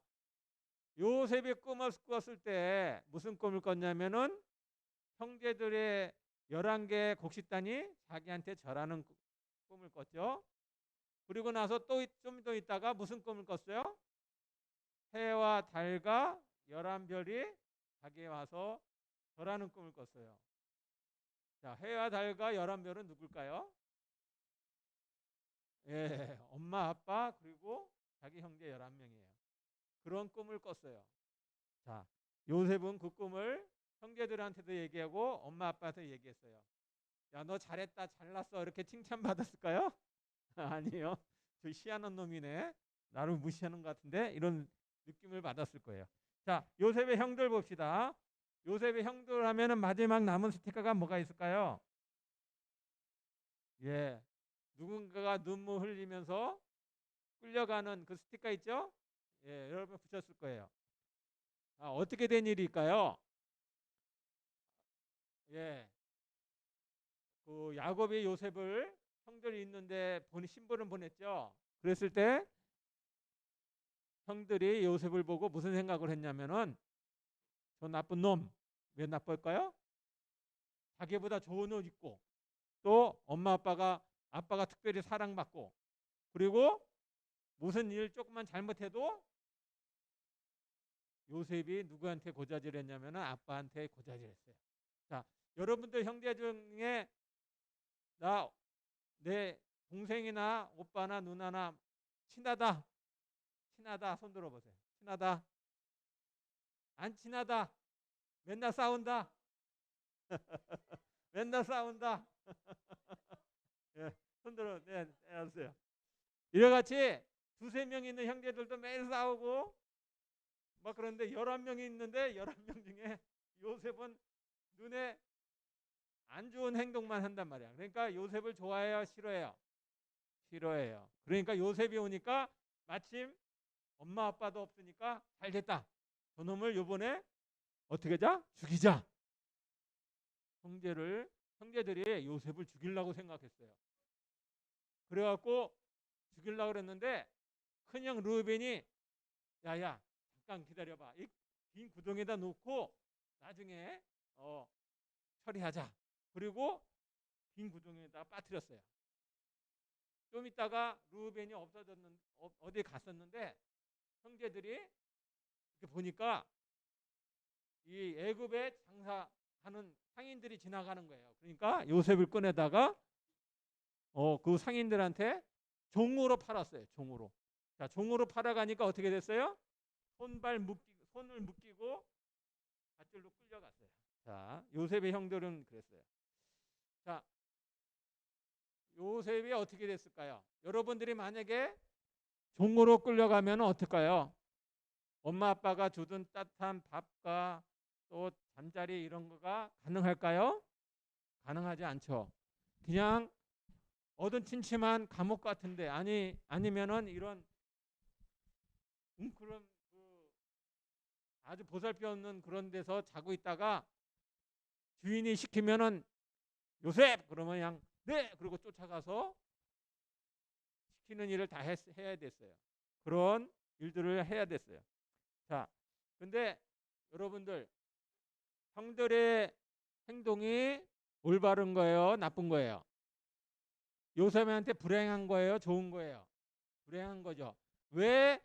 요셉이 꿈을 꿨을 때 무슨 꿈을 꿨냐면은 형제들의 11개의 곡식단이 자기한테 절하는 꿈을 꿨죠. 그리고 나서 또 좀 더 있다가 무슨 꿈을 꿨어요? 해와 달과 11별이 자기에 와서 절하는 꿈을 꿨어요. 자, 해와 달과 11별은 누굴까요? 예, 엄마, 아빠 그리고 자기 형제 11명이에요. 그런 꿈을 꿨어요. 자, 요셉은 그 꿈을 형제들한테도 얘기하고 엄마, 아빠한테 얘기했어요. 야, 너 잘했다, 잘났어 이렇게 칭찬받았을까요? 아니요. 저 희한한 놈이네. 나를 무시하는 것 같은데 이런 느낌을 받았을 거예요. 자, 요셉의 형들 봅시다. 요셉의 형들 하면은 마지막 남은 스티커가 뭐가 있을까요? 예, 누군가가 눈물 흘리면서 끌려가는 그 스티커 있죠? 예, 여러분 붙였을 거예요. 아, 어떻게 된 일일까요? 예, 그 야곱이 요셉을 형들이 있는데 신부를 보냈죠. 그랬을 때 형들이 요셉을 보고 무슨 생각을 했냐면은 저 나쁜 놈, 왜 나쁠까요? 자기보다 좋은 옷 입고 또 엄마 아빠가 특별히 사랑받고 그리고 무슨 일 조금만 잘못해도 요셉이 누구한테 고자질했냐면은 아빠한테 고자질했어요. 자, 여러분들 형제 중에 내 동생이나 오빠나 누나나 친하다 손 들어보세요. 친하다, 안 친하다, 맨날 싸운다, 맨날 싸운다. 예, 손 들어, 네, 알았어요. 이래같이 두세 명 있는 형제들도 매일 싸우고 막 그런데 11명이 있는데 11명 중에 요셉은 눈에 안 좋은 행동만 한단 말이야. 그러니까 요셉을 좋아해요, 싫어해요? 싫어해요. 그러니까 요셉이 오니까 마침 엄마 아빠도 없으니까 잘 됐다. 저놈을 요번에 어떻게 하자? 죽이자. 형제들이 요셉을 죽이려고 생각했어요. 그래갖고 죽이려고 그랬는데 큰형 르우벤이 야야 잠깐 기다려봐. 이 빈 구덩이에다 놓고 나중에 처리하자. 그리고 빈 구덩이에다 빠뜨렸어요. 좀 있다가 르우벤이 어디 갔었는데 형제들이 이렇게 보니까 이 애굽에 장사하는 상인들이 지나가는 거예요. 그러니까 요셉을 꺼내다가 그 상인들한테 종으로 팔았어요. 종으로. 자, 종으로 팔아가니까 어떻게 됐어요? 손을 묶이고 밧줄로 끌려갔어요. 자, 요셉의 형들은 그랬어요. 자, 요셉이 어떻게 됐을까요? 여러분들이 만약에 종으로 끌려가면 어떨까요? 엄마 아빠가 주던 따뜻한 밥과 또 잠자리 이런 거가 가능할까요? 가능하지 않죠. 그냥 얻은 침침한 감옥 같은데 아니면은 이런 웅크런 아주 보살펴 없는 그런 데서 자고 있다가 주인이 시키면은 요셉 그러면 그냥 네 그리고 쫓아가서 시키는 일을 다 해야 됐어요. 그런 일들을 해야 됐어요. 자, 근데 여러분들 형들의 행동이 올바른 거예요, 나쁜 거예요? 요셉한테 불행한 거예요, 좋은 거예요? 불행한 거죠. 왜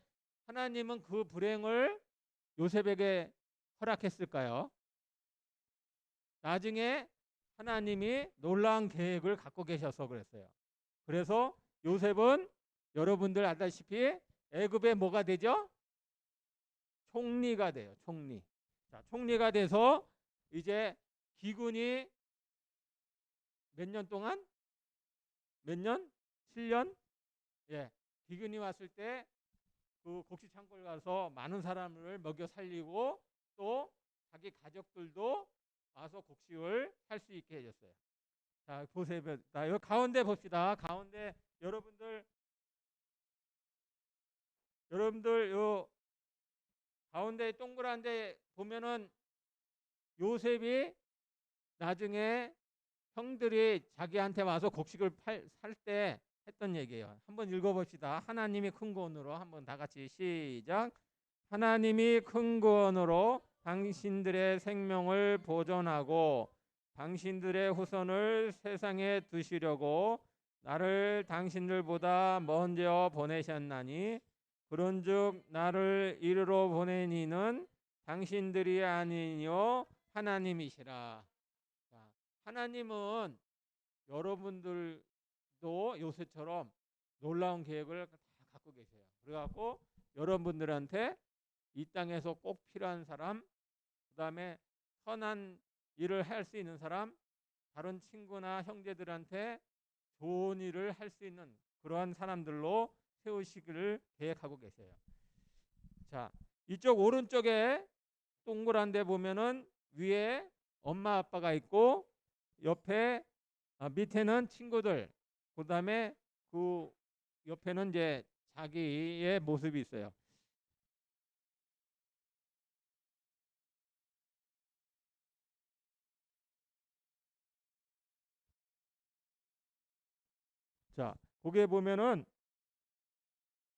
하나님은 그 불행을 요셉에게 허락했을까요? 나중에 하나님이 놀라운 계획을 갖고 계셔서 그랬어요. 그래서 요셉은 여러분들 알다시피 애굽에 뭐가 되죠? 총리가 돼요. 총리. 자, 총리가 돼서 이제 기근이 몇 년 동안? 몇 년? 7년? 예. 기근이 왔을 때 그 곡식 창고를 가서 많은 사람을 먹여 살리고 또 자기 가족들도 와서 곡식을 할 수 있게 해줬어요. 자, 보세요. 자, 여기 가운데 봅시다. 가운데 여러분들 요 가운데 동그란 데 보면은 요셉이 나중에 형들이 자기한테 와서 곡식을 살 때 했던 얘기예요. 한번 읽어봅시다. 하나님이 큰 구원으로 한번 다 같이 시작. 하나님이 큰 구원으로 당신들의 생명을 보존하고 당신들의 후손을 세상에 두시려고 나를 당신들보다 먼저 보내셨나니 그런즉 나를 이르러 보낸 이는 당신들이 아니요 하나님이시라. 자, 하나님은 여러분들도 요새처럼 놀라운 계획을 다 갖고 계세요. 그래갖고 여러분들한테 이 땅에서 꼭 필요한 사람, 그 다음에 선한 일을 할 수 있는 사람, 다른 친구나 형제들한테 좋은 일을 할 수 있는 그러한 사람들로 세우시기를 계획하고 계세요. 자, 이쪽 오른쪽에 동그란 데 보면은 위에 엄마 아빠가 있고 옆에 밑에는 친구들, 그 다음에 그 옆에는 이제 자기의 모습이 있어요. 자, 거기에 보면은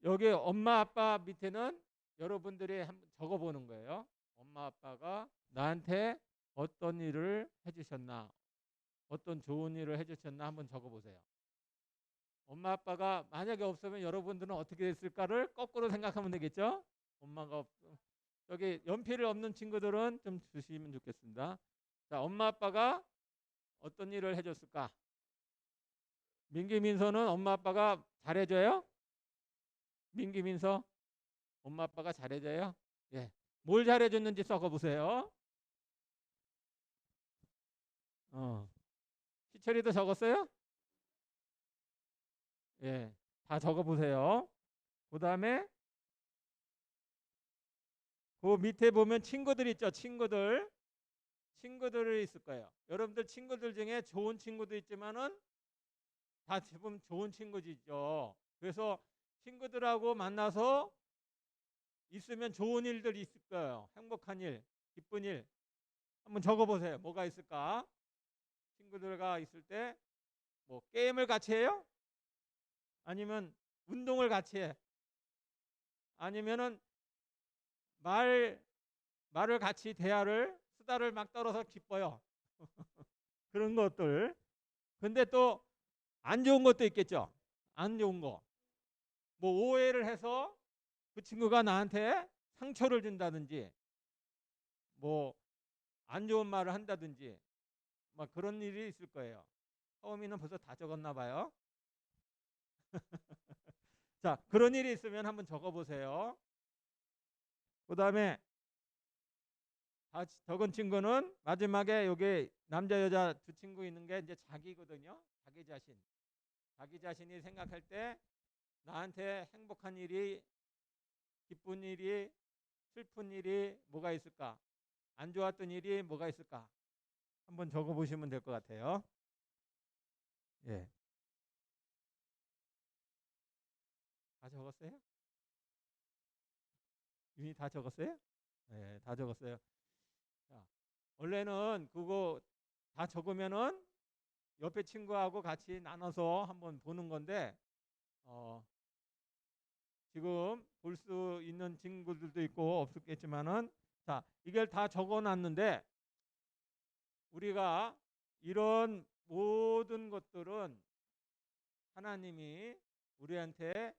여기 엄마 아빠 밑에는 여러분들이 한번 적어보는 거예요. 엄마 아빠가 나한테 어떤 일을 해주셨나, 어떤 좋은 일을 해주셨나 한번 적어보세요. 엄마 아빠가 만약에 없으면 여러분들은 어떻게 됐을까를 거꾸로 생각하면 되겠죠. 엄마가 여기 연필을 없는 친구들은 좀 주시면 좋겠습니다. 자, 엄마 아빠가 어떤 일을 해줬을까? 민기민서는 엄마 아빠가 잘해줘요? 민기민서 엄마 아빠가 잘해줘요? 예. 뭘 잘해줬는지 적어보세요. 희철이도 적었어요? 예. 다 적어보세요. 그 다음에 그 밑에 보면 친구들 있죠. 친구들이 있을 거예요. 여러분들 친구들 중에 좋은 친구도 있지만은 다 지금 좋은 친구죠. 그래서 친구들하고 만나서 있으면 좋은 일들이 있을 거예요. 행복한 일, 기쁜 일. 한번 적어보세요. 뭐가 있을까? 친구들과 있을 때 뭐 게임을 같이 해요? 아니면 운동을 같이 해? 아니면은 말을 같이 수다를 막 떨어서 기뻐요. 그런 것들. 근데 또 안 좋은 것도 있겠죠. 안 좋은 거. 뭐 오해를 해서 그 친구가 나한테 상처를 준다든지 뭐 안 좋은 말을 한다든지 막 그런 일이 있을 거예요. 처음에는 벌써 다 적었나 봐요. 자, 그런 일이 있으면 한번 적어보세요. 그 다음에 다 적은 친구는 마지막에 여기 남자 여자 두 친구 있는 게 이제 자기거든요. 자기 자신이 생각할 때 나한테 행복한 일이, 기쁜 일이, 슬픈 일이 뭐가 있을까? 안 좋았던 일이 뭐가 있을까? 한번 적어보시면 될 것 같아요. 예. 다 적었어요? 이미 다 적었어요? 네, 다 적었어요. 자, 원래는 그거 다 적으면은 옆에 친구하고 같이 나눠서 한번 보는 건데 지금 볼 수 있는 친구들도 있고 없었겠지만은 자, 이걸 다 적어놨는데 우리가 이런 모든 것들은 하나님이 우리한테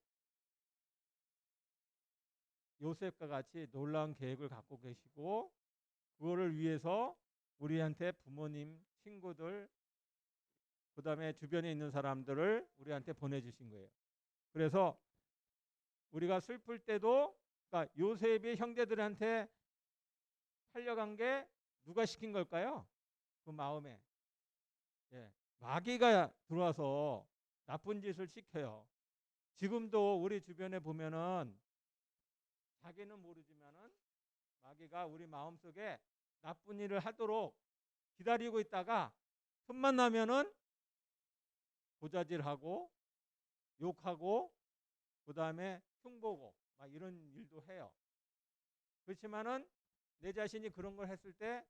요셉과 같이 놀라운 계획을 갖고 계시고 그거를 위해서 우리한테 부모님, 친구들, 그 다음에 주변에 있는 사람들을 우리한테 보내주신 거예요. 그래서 우리가 슬플 때도 그러니까 요셉이 형제들한테 팔려간 게 누가 시킨 걸까요? 그 마음에 마귀가 들어와서 나쁜 짓을 시켜요. 지금도 우리 주변에 보면은 자기는 모르지만은 마귀가 우리 마음속에 나쁜 일을 하도록 기다리고 있다가 틈만 나면은 고자질하고 욕하고 그다음에 흉보고 막 이런 일도 해요. 그렇지만은 내 자신이 그런 걸 했을 때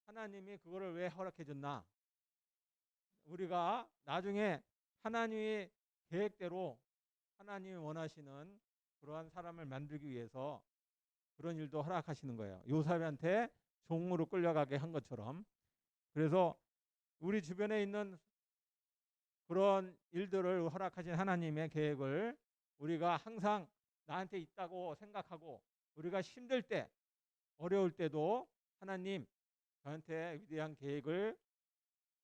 하나님이 그거를 왜 허락해 줬나? 우리가 나중에 하나님의 계획대로 하나님이 원하시는 그러한 사람을 만들기 위해서 그런 일도 허락하시는 거예요. 요셉한테 종으로 끌려가게 한 것처럼. 그래서 우리 주변에 있는 그런 일들을 허락하신 하나님의 계획을 우리가 항상 나한테 있다고 생각하고 우리가 힘들 때 어려울 때도 하나님 저한테 위대한 계획을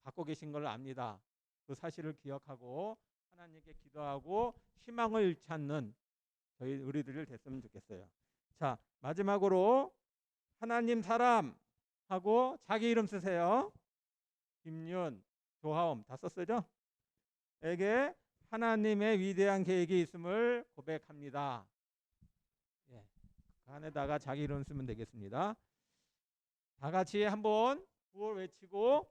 갖고 계신 걸 압니다. 그 사실을 기억하고 하나님께 기도하고 희망을 찾는 저희 우리들 됐으면 좋겠어요. 자, 마지막으로 하나님 사람하고 자기 이름 쓰세요. 김윤, 조하엄 다 썼어요? 에게 하나님의 위대한 계획이 있음을 고백합니다. 그 안에다가 자기 이름 쓰면 되겠습니다. 다 같이 한번 구호 외치고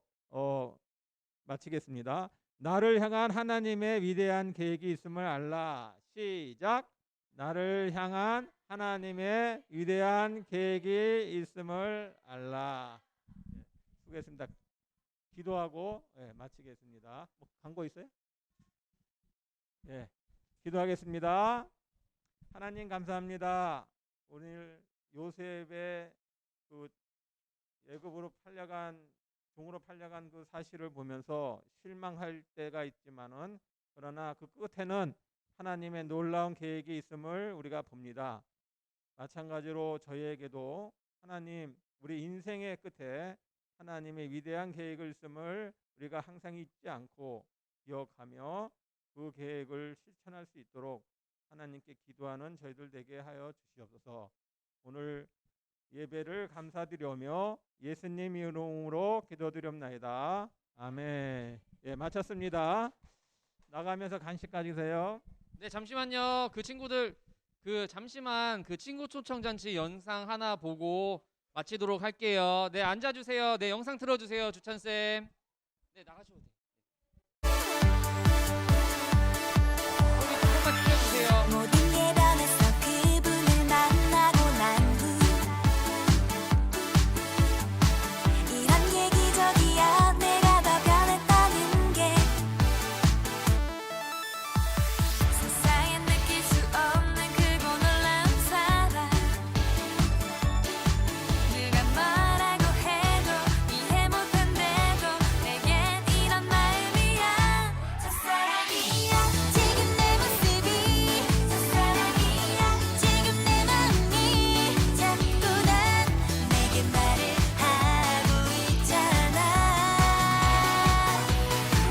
마치겠습니다. 나를 향한 하나님의 위대한 계획이 있음을 알라. 시작. 나를 향한 하나님의 위대한 계획이 있음을 알라. 수고했습니다. 기도하고 마치겠습니다. 뭐 광고 있어요? 기도하겠습니다. 하나님 감사합니다. 오늘 요셉의 그 애굽으로 팔려간 종으로 팔려간 그 사실을 보면서 실망할 때가 있지만은 그러나 그 끝에는 하나님의 놀라운 계획이 있음을 우리가 봅니다. 마찬가지로 저희에게도 하나님 우리 인생의 끝에 하나님의 위대한 계획을 있음을 우리가 항상 잊지 않고 기억하며 그 계획을 실천할 수 있도록 하나님께 기도하는 저희들 되게 하여 주시옵소서. 오늘 예배를 감사드리며 예수님 이름으로 기도드립나이다. 아멘. 마쳤습니다. 나가면서 간식 가지세요. 네, 잠시만요. 그 친구들 잠시만 그 친구 초청 잔치 영상 하나 보고 마치도록 할게요. 네, 앉아 주세요. 네, 영상 틀어 주세요. 주찬 쌤. 네, 나가셔도 돼요. 우리 조금만 비켜 주세요. 모든 게 변했어 그분을 만나고 난 후 이런 게 기적이야 내가 더 변했다는 게 세상에 느낄 수 없는 크고 놀라운 사랑 누가 뭐라고 해도 이해 못한대도 내겐 이런 마음이야 첫사랑이야 지금 내 모습이 첫사랑이야 지금 내 마음이 자꾸 난 내게 말을 하고 있잖아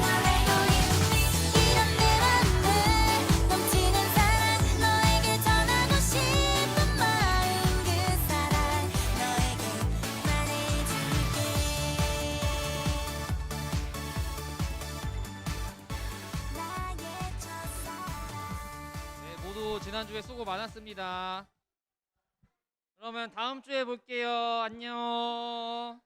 널 알고 있니 이런 내 맘을 넘치는 사랑 너에게 전하고 싶은 마음 그 사랑 너에게 말해줄게 나의 첫사랑 네, 모두 지난주에 수고 많았습니다. 그러면 다음 주에 볼게요. 안녕.